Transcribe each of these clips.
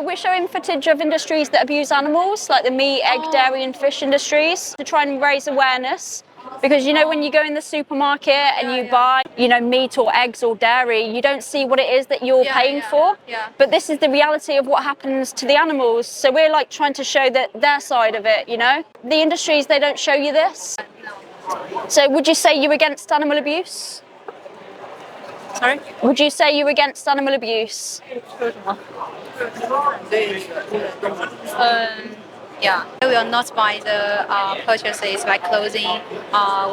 we're showing footage of industries that abuse animals, like the meat, egg, dairy and fish industries, to try and raise awareness. Because when you go in the supermarket and you buy, meat or eggs or dairy, you don't see what it is that you're paying for. Yeah. But this is the reality of what happens to the animals. So we're like trying to show that their side of it, The industries, they don't show you this. So would you say you're against animal abuse? Sorry? Would you say you're against animal abuse? Yeah, I will not buy the purchases like clothing,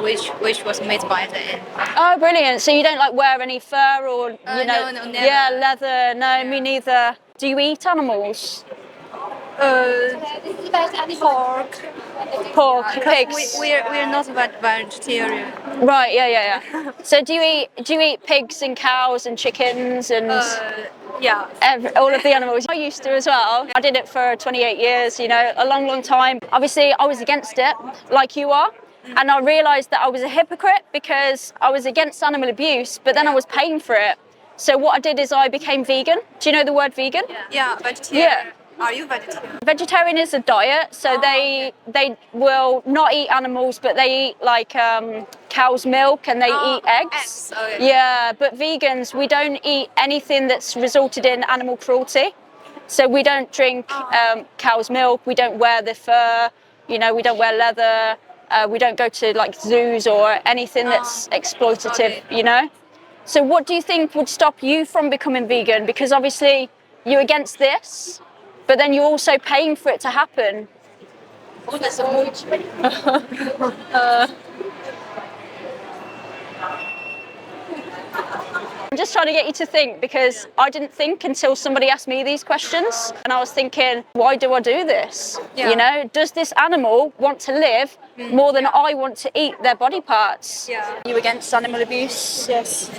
which was made by the animal. Oh, brilliant! So you don't like wear any fur or No, never. Yeah, leather. No, me neither. Do you eat animals? Pork, pigs. We're not vegetarian. Right. Yeah. So do you eat pigs and cows and chickens and? Yeah. All of the animals. I used to as well. I did it for 28 years, a long time. Obviously, I was against it, like you are. And I realised that I was a hypocrite because I was against animal abuse, but then I was paying for it. So what I did is I became vegan. Do you know the word vegan? Yeah, vegetarian. Yeah. Are you vegetarian? Vegetarian is a diet, so they will not eat animals, but they eat like cow's milk and they eat eggs. Okay. Yeah, but vegans, we don't eat anything that's resulted in animal cruelty. So we don't drink cow's milk, we don't wear the fur, we don't wear leather, we don't go to like zoos or anything that's exploitative, So what do you think would stop you from becoming vegan? Because obviously you're against this, but then you're also paying for it to happen. I'm just trying to get you to think, because I didn't think until somebody asked me these questions, and I was thinking, why do I do this? Yeah. Does this animal want to live more than I want to eat their body parts? Yeah. Are you against animal abuse? Yes.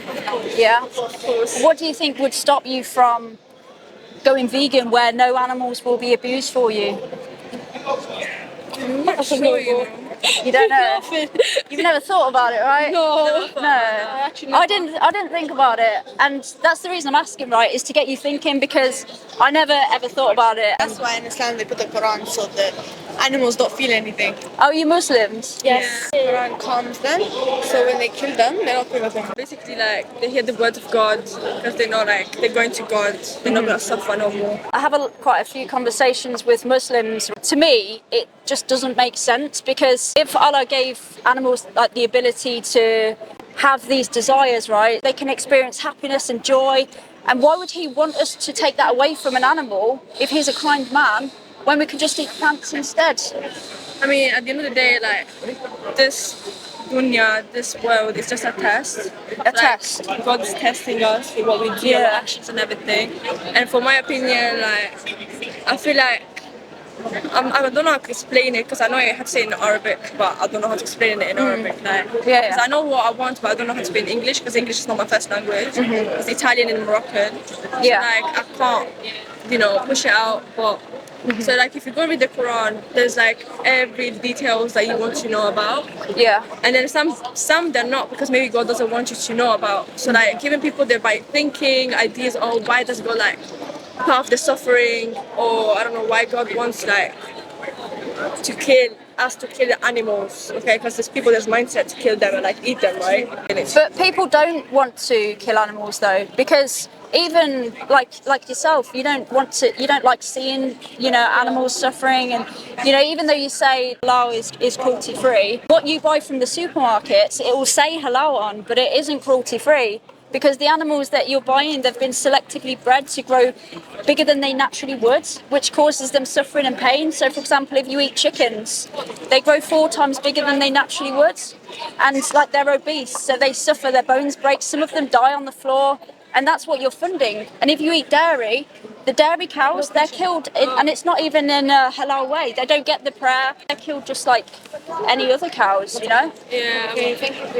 Yeah. What do you think would stop you from going vegan where no animals will be abused for you? I'm not sure, You don't know? You've never thought about it, right? No. I didn't think about it, and that's the reason I'm asking, right? Is to get you thinking, because I never ever thought about it. That's why in Islam they put the Quran so that animals don't feel anything. Oh, you Muslims? Yes. The Quran calms them, so when they kill them, they don't feel anything. Basically, like, they hear the word of God because they know, like, they're going to God. They're not going to suffer no more. I have quite a few conversations with Muslims. To me, it just doesn't make sense, because if Allah gave animals like the ability to have these desires, right, they can experience happiness and joy. And why would He want us to take that away from an animal if He's a kind man, when we can just eat plants instead? I mean, at the end of the day, like, this dunya, this world is just a test. Test. God's testing us for what we do, our actions and everything. And for my opinion, like, I feel like I don't know how to explain it, because I know I have to say it in Arabic, but I don't know how to explain it in Arabic. Like, because I know what I want, but I don't know how to speak in English, because English is not my first language. It's Italian and Moroccan. Yeah. So, like, I can't, push it out. But so, like, if you go read the Quran, there's like every details that you want to know about. Yeah. And then some they're not, because maybe God doesn't want you to know about. So, like, giving people the right thinking, ideas, why does God like part of the suffering, or I don't know why God wants like to kill the animals, okay? Because there's mindset to kill them and like eat them, right? But people don't want to kill animals though, because even like yourself, you don't like seeing animals suffering, and even though you say halal is cruelty free, what you buy from the supermarkets, it will say halal on, but it isn't cruelty free. Because the animals that you're buying, they've been selectively bred to grow bigger than they naturally would, which causes them suffering and pain. So, for example, if you eat chickens, they grow 4 times bigger than they naturally would. And like, they're obese, so they suffer, their bones break, some of them die on the floor, and that's what you're funding. And if you eat dairy, the dairy cows, they're killed, and it's not even in a halal way. They don't get the prayer. They're killed just like any other cows, Yeah.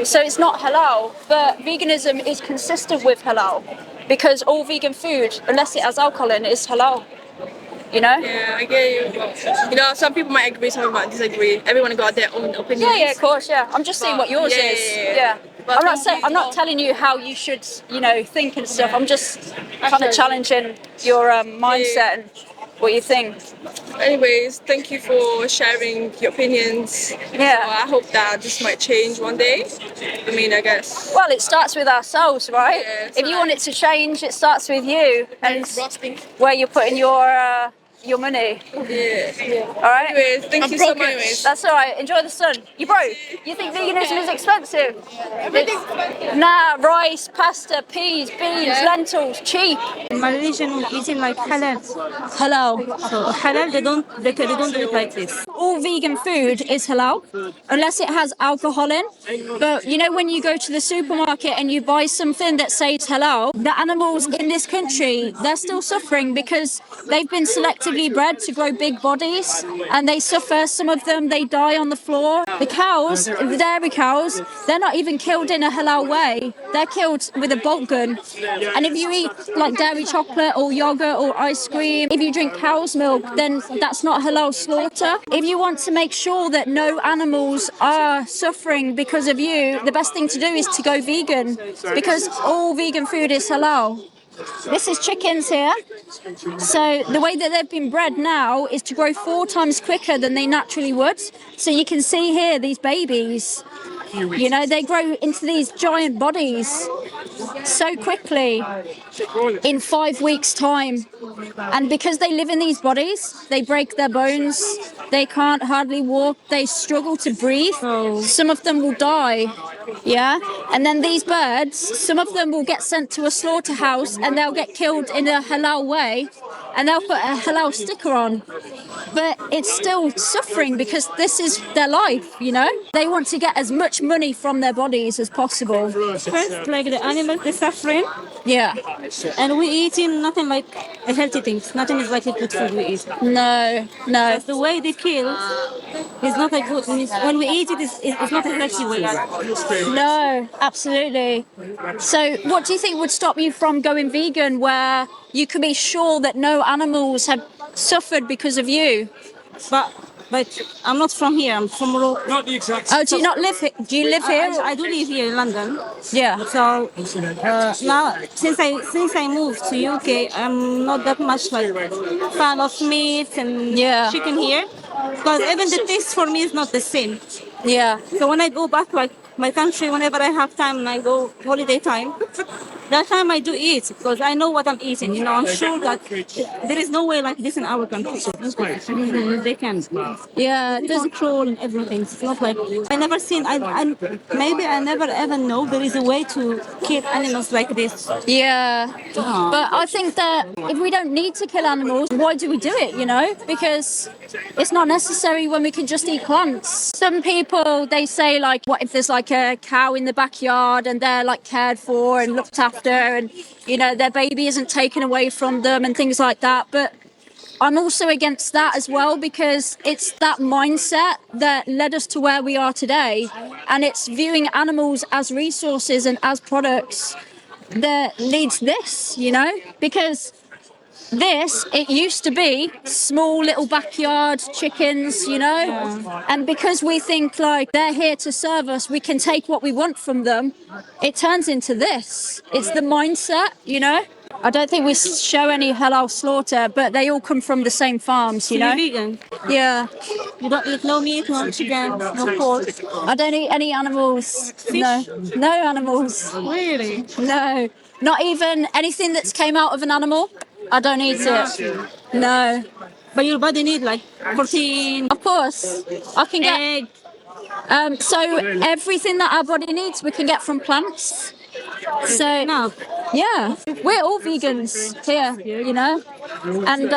So it's not halal, but veganism is consistent with halal, because all vegan food, unless it has alcohol in it, is halal. Yeah, I get you. But, some people might agree, some people might disagree. Everyone got their own opinions. Yeah, of course, yeah. I'm just saying what yours is. Yeah. But I'm not telling you how you should, think and stuff. I'm just kind of challenging your mindset. And what you think. Anyways, thank you for sharing your opinions. Yeah. So I hope that this might change one day. I mean, I guess. Well, it starts with ourselves, right? Yeah, If you want it to change, it starts with you and Rusting. where you're putting your money. Yeah. All right. Anyways, thank you so broke much. anyways. That's all right. Enjoy the sun. You broke. You think veganism is expensive? Nah, rice, pasta, peas, beans, lentils, cheap. In my religion, we eating like halal. Halal. So halal, they don't do it like this. All vegan food is halal, unless it has alcohol in. But you know, when you go to the supermarket and you buy something that says halal, the animals in this country, they're still suffering because they've been selectively bred to grow big bodies, and they suffer. Some of them, they die on the floor. The cows, the dairy cows, they're not even killed in a halal way. They're killed with a bolt gun. And if you eat like dairy chocolate or yogurt or ice cream, if you drink cow's milk, then that's not halal slaughter. If you want to make sure that no animals are suffering because of you, the best thing to do is to go vegan, because all vegan food is halal. This is chickens here. So the way that they've been bred now is to grow 4 times quicker than they naturally would. So you can see here these babies. You know, they grow into these giant bodies so quickly in 5 weeks' time. And because they live in these bodies, they break their bones, they can't hardly walk, they struggle to breathe. Some of them will die. Yeah. And then these birds, some of them will get sent to a slaughterhouse and they'll get killed in a halal way, and they'll put a halal sticker on. But it's still suffering because this is their life, you know? They want to get as much money from their bodies as possible. First, like the animals, they're suffering, Yeah. and we eating nothing like a healthy things. Nothing is like a good food we eat. No, no. Because the way they kill is not a good. When we eat it, it's not a healthy way. No, absolutely. So, what do you think would stop you from going vegan, where you can be sure that no animals have suffered because of you? But I'm not from here. I'm from Oh, do you not live here? Do you live here? I do live here in London. Yeah. So now, since I moved to UK, I'm not that much like fan of meat and Yeah. chicken here, because even the taste for me is not the same. Yeah. So when I go back like my country, whenever I have time and I go holiday time, that time I do eat because I know what I'm eating. You know, I'm sure that there is no way like this in our country. They can. Yeah. They control and everything. It's not like I never seen. Maybe I never ever know there is a way to kill animals like this. Yeah. But I think that if we don't need to kill animals, why do we do it, you know? Because it's not necessary when we can just eat plants. Some people, they say like, what if there's like a cow in the backyard and they're like cared for and looked after, and you know, their baby isn't taken away from them and things like that. But I'm also against that as well, because it's that mindset that led us to where we are today, and it's viewing animals as resources and as products that leads this, you know, because it used to be small little backyard chickens, you know, and because we think like they're here to serve us, we can take what we want from them, it turns into this. It's the mindset, you know. I don't think we show any halal slaughter, but they all come from the same farms, you know. You're vegan. Yeah. You don't eat no meat, no chicken, no pork. I don't eat any animals. No animals. Really? No, not even anything that's came out of an animal. I don't eat it. No. But your body need like protein, Of course, I can get. egg. So everything that our body needs, we can get from plants. So No. yeah, we're all vegans here, you know, and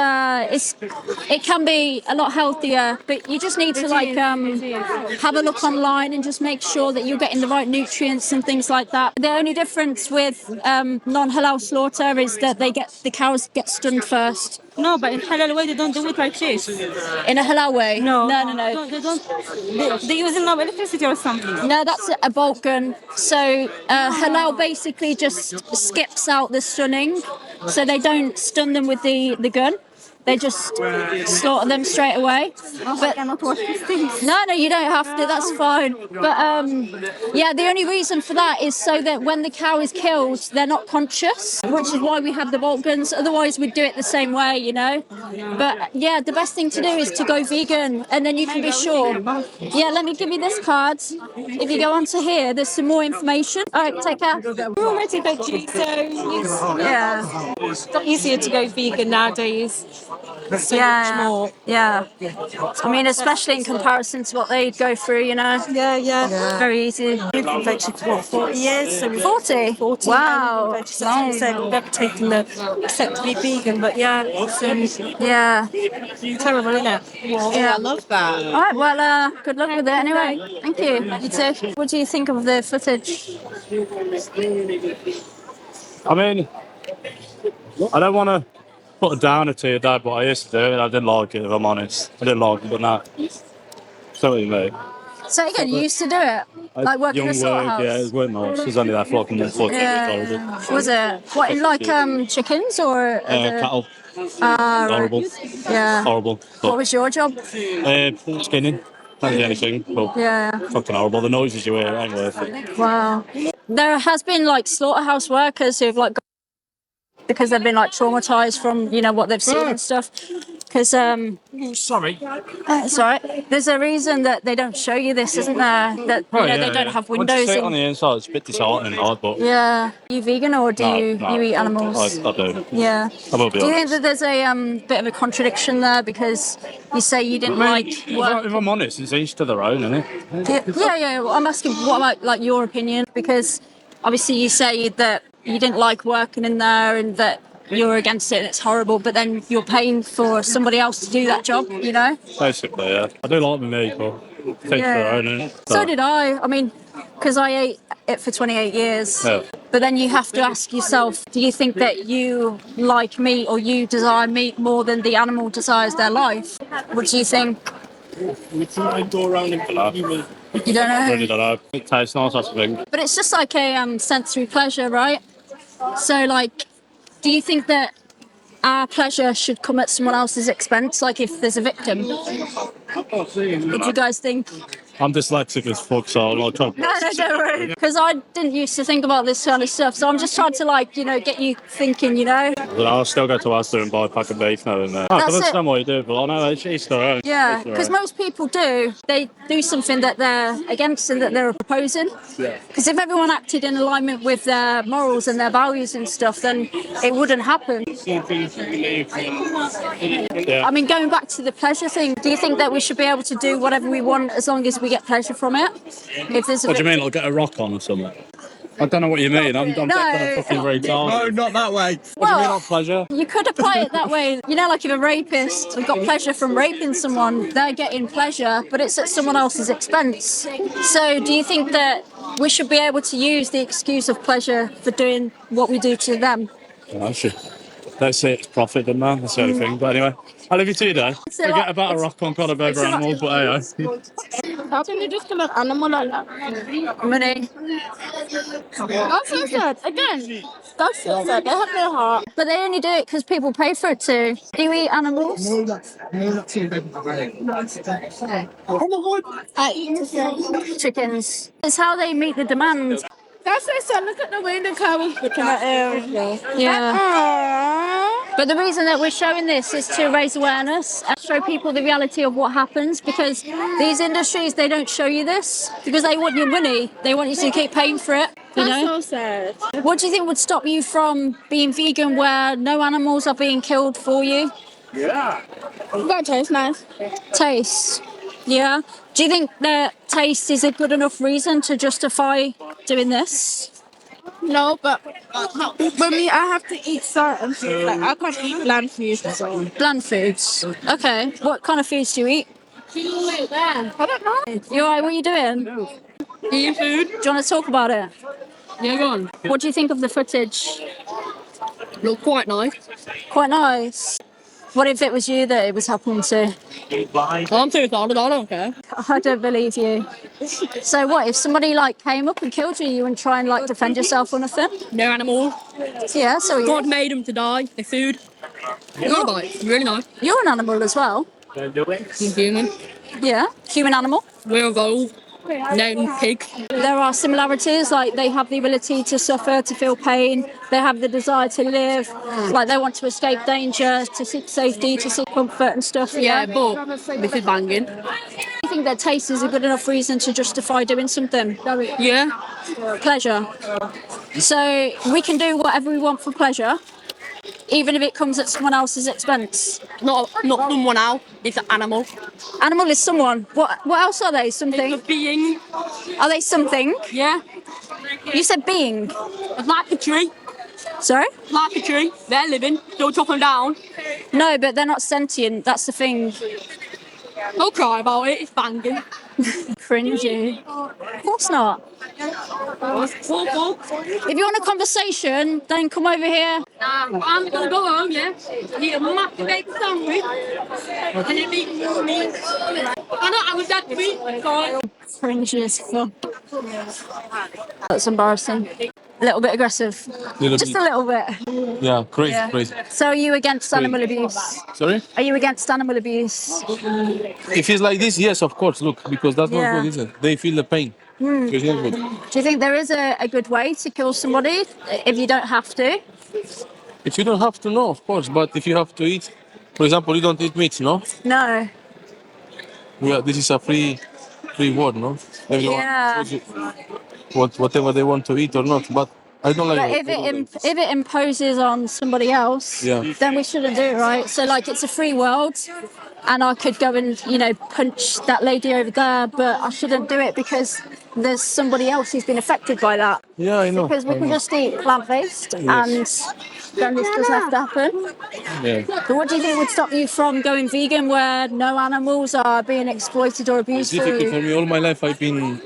it can be a lot healthier, but you just need to like have a look online and just make sure that you're getting the right nutrients and things like that. The only difference with non-halal slaughter is that the cows get stunned first. No, but in halal way they don't do it like this. In a halal way? No. No. They don't. They using no electricity or something. No, that's a bolt gun. So halal basically just skips out the stunning, so they don't stun them with the gun. they just slaughter them straight away. But I cannot watch these things. No, you don't have to. That's fine. But yeah, the only reason for that is so that when the cow is killed, they're not conscious, which is why we have the bolt guns. Otherwise, we'd do it the same way, you know. But yeah, the best thing to do is to go vegan, and then you can be sure. Yeah, let me give you this card. If you go onto here, there's some more information. All right, take care. We're already veggie, so Yeah. it's easier to go vegan nowadays. So much more. Yeah. I mean, especially in comparison to what they go through, you know. Yeah. Very easy. We've been veggie for 40 years. So 40? 40. Wow. So I've never taken the step to be vegan, but yeah, it's Yeah. terrible, isn't it? Yeah. I love that. All right, well, good luck with it anyway. Thank you. You too. What do you think of the footage? I mean, I don't want to put a downer to your dad, but I used to do it and I didn't like it, if I'm honest. I didn't like it, but now, so what you mean? So again, you used to do it? Like working in a Young work, slaughterhouse? yeah, it weren't nice. It was only there for like a month or two. Yeah. Was it? What, in like chickens or? Cattle. Right. Horrible. Yeah. Horrible. What But, was your job? skinning. Not the anything, but Yeah. fucking horrible. The noises you hear ain't worth it. Wow. There has been like slaughterhouse workers who've like because they've been like traumatized from what they've seen and stuff. Because Sorry. it's all right. There's a reason that they don't show you this, isn't there? That they don't have Once you windows. see it on the inside, it's a bit disheartening, hard, but Yeah. Are you vegan or do no, you eat animals? I do. Yeah. I will be Do you honest. think that there's a bit of a contradiction there because you say you didn't like work? If I'm honest, it's each to their own, isn't it? Yeah. Well, I'm asking what about like your opinion because obviously you say that you didn't like working in there and that you're against it and it's horrible, but then you're paying for somebody else to do that job, Basically, yeah. I do like my meat, but it's each to their own, isn't it? So did I. I mean, because I ate it for 28 years. Yeah. But then you have to ask yourself, do you think that you like meat or you desire meat more than the animal desires their life? What do you think? You don't know? Really don't know. It tastes nice, that's the thing. But it's just like a sensory pleasure, right? So, like, do you think that our pleasure should come at someone else's expense? Like, if there's a victim, what do you guys think? I'm dyslexic as fuck, so I'm not trying to... No, don't worry. Because I didn't used to think about this kind of stuff, so I'm just trying to, get you thinking, But I'll still go to Asda and buy a pack of beef now and then. I That's understand it. what you do, but I know it's each their own. Yeah, Each their because own. most people do. They do something that they're against and that they're opposing. Because if everyone acted in alignment with their morals and their values and stuff, then it wouldn't happen. Yeah. I mean, going back to the pleasure thing, do you think that we should be able to do whatever we want as long as we get pleasure from it? If there's a What do you mean, victim- like get a rock on or something? I don't know what you mean. I'm No. fucking retarded. No, not that way. What do you mean, Well, not pleasure? you could apply it that way. Like if a rapist got pleasure from raping someone, they're getting pleasure, but it's at someone else's expense. So do you think that we should be able to use the excuse of pleasure for doing what we do to them? I should. Let's say it's profit, then, man. That's the only thing. But anyway, I'll leave you to you, Dad. Forget about a rock on kind of over animals, but hey, How can you just kill an animal like that? Money. That's so sad. Again, that's so sad. They have no heart. But they only do it because people pay for it to. Do you eat animals? I eat Chickens. It's how they meet the demand. That's so sad. Look at the way the cow is looking at him. Yeah. But the reason that we're showing this is to raise awareness and show people the reality of what happens because these industries, they don't show you this because they want your money. They want you to keep paying for it. That's so sad. What do you think would stop you from being vegan where no animals are being killed for you? That tastes nice. Taste. Yeah. Do you think that taste is a good enough reason to justify doing this? No, but for me, I have to eat certain food. Like I can't eat bland food. Bland foods. Okay. What kind of foods do you eat? I don't know. You alright? What are you doing? Eating food? Do you want to talk about it? Yeah, go on. What do you think of the footage? Look quite nice. Quite nice. What if it was you that it was happening to? I'm too retarded. I don't care. I don't believe you. So what if somebody came up and killed you? You wouldn't try and defend yourself or nothing? No animal. Yeah. So God made them to die. They're food. Not like, really nice. You're an animal as well. I'm human. Yeah, human animal. We're evolved. Named pig. There are similarities, like they have the ability to suffer, to feel pain, they have the desire to live, like they want to escape danger, to seek safety, to seek comfort and stuff. Yeah, but this is banging. I think their taste is a good enough reason to justify doing something. Yeah. Pleasure. So we can do whatever we want for pleasure, even if it comes at someone else's expense. Not someone else. It's an animal. Animal is someone. What else are they? Something? It's a being. Are they something? Yeah. You said being. It's like a tree. Sorry? Like a tree. They're living. Don't chop them down. No, but they're not sentient. That's the thing. Don't cry about it. It's banging. Cringy. Of course not. If you want a conversation, then come over here. I'm gonna go home, yeah? Eat a massive egg sandwich. And then eat more meat. I know I was that sweet. Cringy as fuck. That's embarrassing. A little bit aggressive. Just a little bit. Yeah, crazy, Yeah. crazy. So are you against animal abuse? Sorry? Are you against animal abuse? If it's like this, yes, of course. Look, because that's Yeah. not good, is it? They feel the pain. It's not good. Do you think there is a good way to kill somebody if you don't have to? If you don't have to, no, of course. But if you have to eat, for example, you don't eat meat, no? No. Yeah, this is a free word, no? Everyone Yeah. chooses whatever they want to eat or not. But I don't like But it. if it imposes on somebody else, Yeah. then we shouldn't do it, right? So like it's a free world, and I could go and punch that lady over there, but I shouldn't do it because there's somebody else who's been affected by that. Yeah, I know. Because we I can know. just eat plant-based, and then this doesn't have to happen. Yeah. But what do you think would stop you from going vegan, where no animals are being exploited or It's abused for difficult you? for me. All my life, I've been.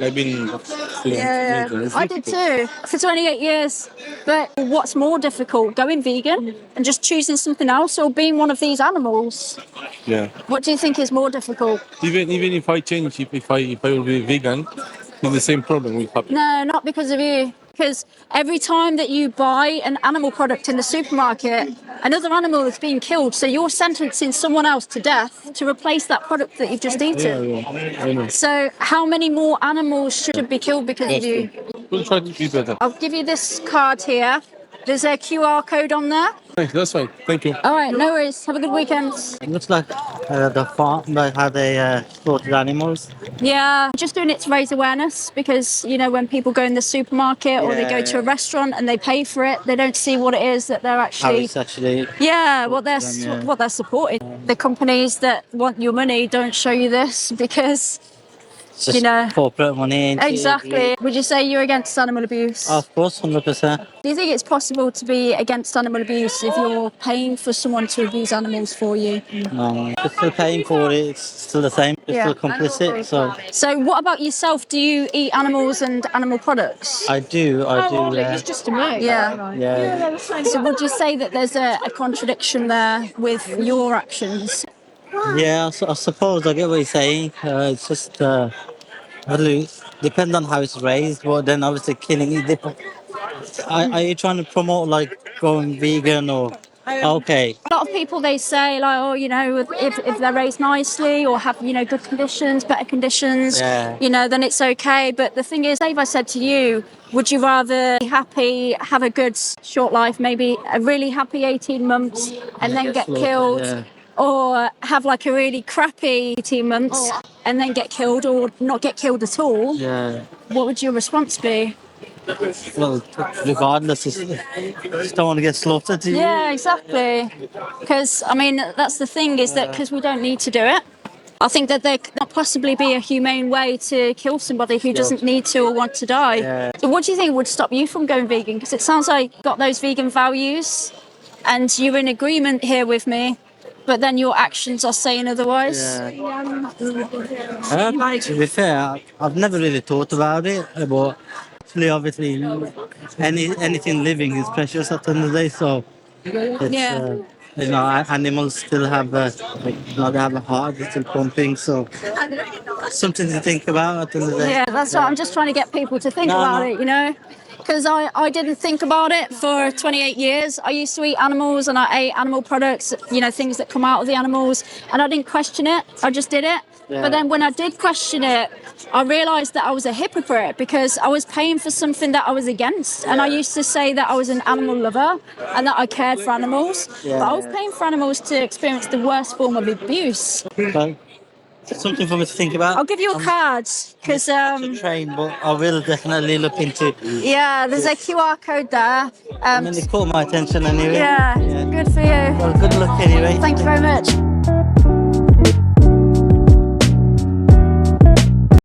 Yeah, I did too for 28 years. But what's more difficult, going vegan and just choosing something else, or being one of these animals? Yeah. What do you think is more difficult? Even if I change, if I will be vegan, it's the same problem will happen. No, not because of you. Because every time that you buy an animal product in the supermarket, another animal is being killed. So you're sentencing someone else to death to replace that product that you've just eaten. Yeah, I know. So how many more animals should be killed because of you? We'll try to be better. I'll give you this card here. There's a QR code on there. That's fine. Thank you. All right, no worries. Have a good weekend. It looks like the farm, like how they slaughtered animals. Yeah, just doing it to raise awareness because, when people go in the supermarket or they go to a restaurant and they pay for it, they don't see what it is that they're How actually... it's actually. Yeah, what they're Yeah. what they're supporting. The companies that want your money don't show you this because, It's just corporate money. exactly. Would you say you're against animal abuse? Of course, 100%. Do you think it's possible to be against animal abuse if you're paying for someone to abuse animals for you? No, you're still paying for it. It's still the same. You're Yeah. still complicit. So So what about yourself? Do you eat animals and animal products? I do. Yeah. Just a minute. Yeah. Yeah. So would you say that there's a contradiction there with your actions? Yeah, I suppose I get what you're saying. It's just depends on how it's raised, but then obviously killing it. Are you trying to promote like going vegan or? Okay. A lot of people, they say like, oh, if they're raised nicely or have good conditions, better conditions, Yeah. then it's okay. But the thing is, if I said to you, would you rather be happy, have a good short life, maybe a really happy 18 months, and then get slaughtered, killed? yeah. Or have like a really crappy 18 months and then get killed or not get killed at all? Yeah. What would your response be? Well, regardless, just don't want to get slaughtered. Do you? Yeah, exactly. Because, that's the thing is that because we don't need to do it, I think that there could not possibly be a humane way to kill somebody who doesn't need to or want to die. Yeah. So what do you think would stop you from going vegan? Because it sounds like you've got those vegan values and you're in agreement here with me, but then your actions are saying otherwise. To be fair, I've never really thought about it, but obviously, anything living is precious at the end of the day. So, it's, animals still have they have a heart, they're still pumping. So, something to think about at the end of the day. Yeah, that's what I'm just trying to get people to think No, about no. it, because I didn't think about it for 28 years. I used to eat animals and I ate animal products, you know, things that come out of the animals, and I didn't question it. I just did it. Yeah. But then when I did question it, I realized that I was a hypocrite because I was paying for something that I was against. And I used to say that I was an animal lover and that I cared for animals. Yeah. But I was paying for animals to experience the worst form of abuse. So, something for me to think about. I'll give you a card because To train, but I will definitely look into. yeah, there's a QR code there. I mean, it caught my attention anyway. Yeah, good for you. Well, good luck anyway. Thank you very much.